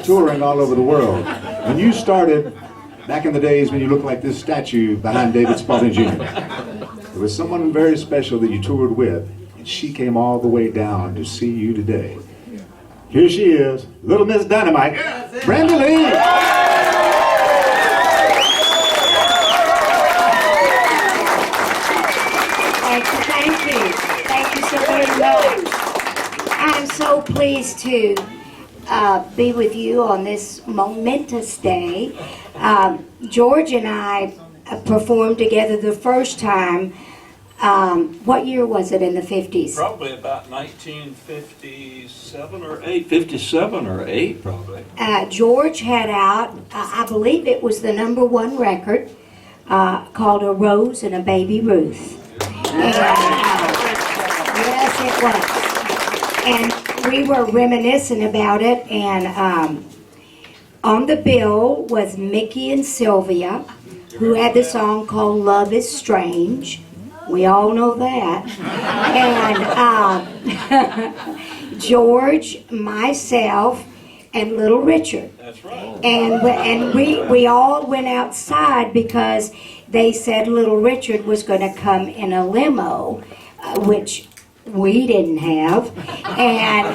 touring all over the world. When you started, back in the days when you looked like this statue behind David Spalding Jr., there was someone very special that you toured with, and she came all the way down to see you today. Here she is, little Miss Dynamite, Brenda Lee. Thank you so very much. I'm so pleased to be with you on this momentous day. George and I performed together the first time. What year was it in the 50s? Probably about 1957 or 8. 57 or 8, probably. George had out, I believe it was the #1 record, called A Rose and a Baby Ruth. And, yes, it was. And we were reminiscing about it, and on the bill was Mickey and Sylvia, who had the song called Love is Strange. We all know that. And George, myself, and Little Richard. That's right. And we all went outside because they said Little Richard was going to come in a limo, which we didn't have. And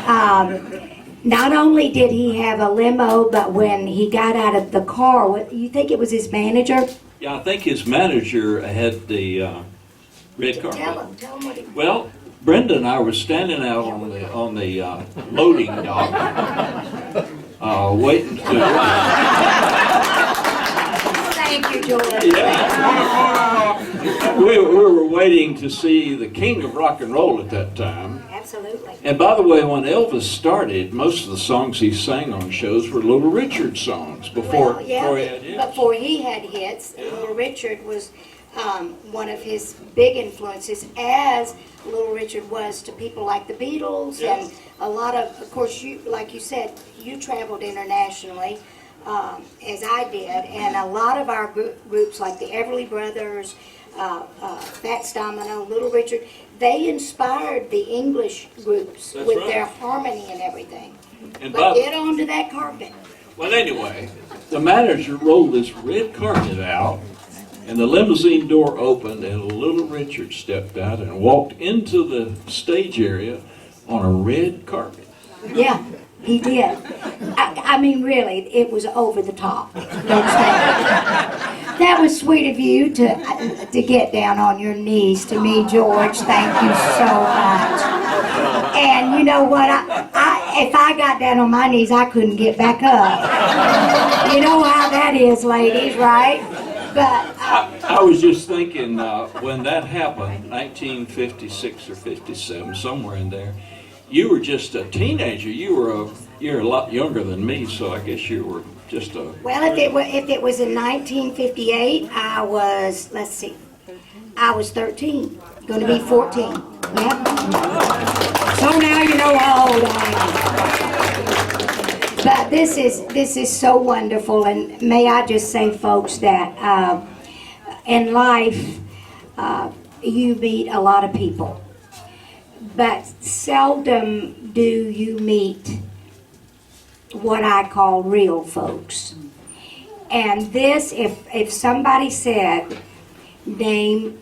not only did he have a limo, but when he got out of the car, you think it was his manager? Yeah, I think his manager had the red carpet. Tell him what he... Well, Brenda and I were standing out on the loading dock, waiting to... Thank you, George. Yeah. We were waiting to see the king of rock and roll at that time. Absolutely. And by the way, when Elvis started, most of the songs he sang on shows were Little Richard songs before he had hits. Before he had hits, Little Richard was one of his big influences, as Little Richard was to people like the Beatles, and a lot of course, you, like you said, you traveled internationally, as I did, and a lot of our groups like the Everly Brothers, Fats Domino, Little Richard, they inspired the English groups with their harmony and everything. But get onto that carpet. Well, anyway, the manager rolled this red carpet out, and the limousine door opened, and Little Richard stepped out and walked into the stage area on a red carpet. Yeah, he did. I mean, really, it was over the top. That was sweet of you to get down on your knees to me, George. Thank you so much. And you know what? If I got down on my knees, I couldn't get back up. You know how that is, ladies, right? But I was just thinking, when that happened, 1956 or 57, somewhere in there, you were just a teenager. You're a lot younger than me, so I guess you were just a... Well, if it was in 1958, I was, let's see, I was 13, going to be 14. Yep. So now you know how old I am. But this is so wonderful, and may I just say, folks, that in life you meet a lot of people, but seldom do you meet what I call real folks. And this, if somebody said, name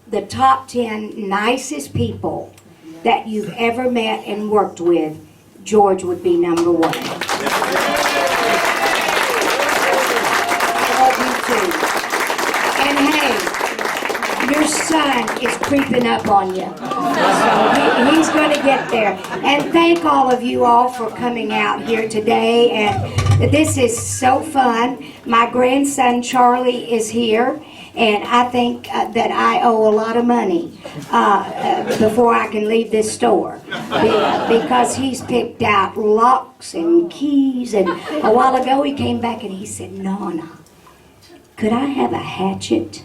the top 10 nicest people that you've ever met and worked with, George would be #1. I love you too. And hey, your son is creeping up on you. So he's going to get there. And thank all of you all for coming out here today. And this is so fun. My grandson Charlie is here. And I think that I owe a lot of money before I can leave this store. Because he's picked out locks and keys. And a while ago he came back and he said, Nana, could I have a hatchet?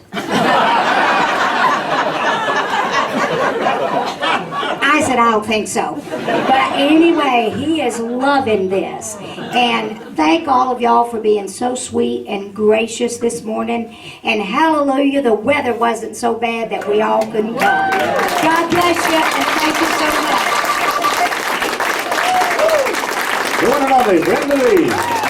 I said, I don't think so. But anyway, he is loving this. And thank all of y'all for being so sweet and gracious this morning. And hallelujah, the weather wasn't so bad that we all couldn't come. God bless you, and thank you so much. The one and lovely Brenda Lee.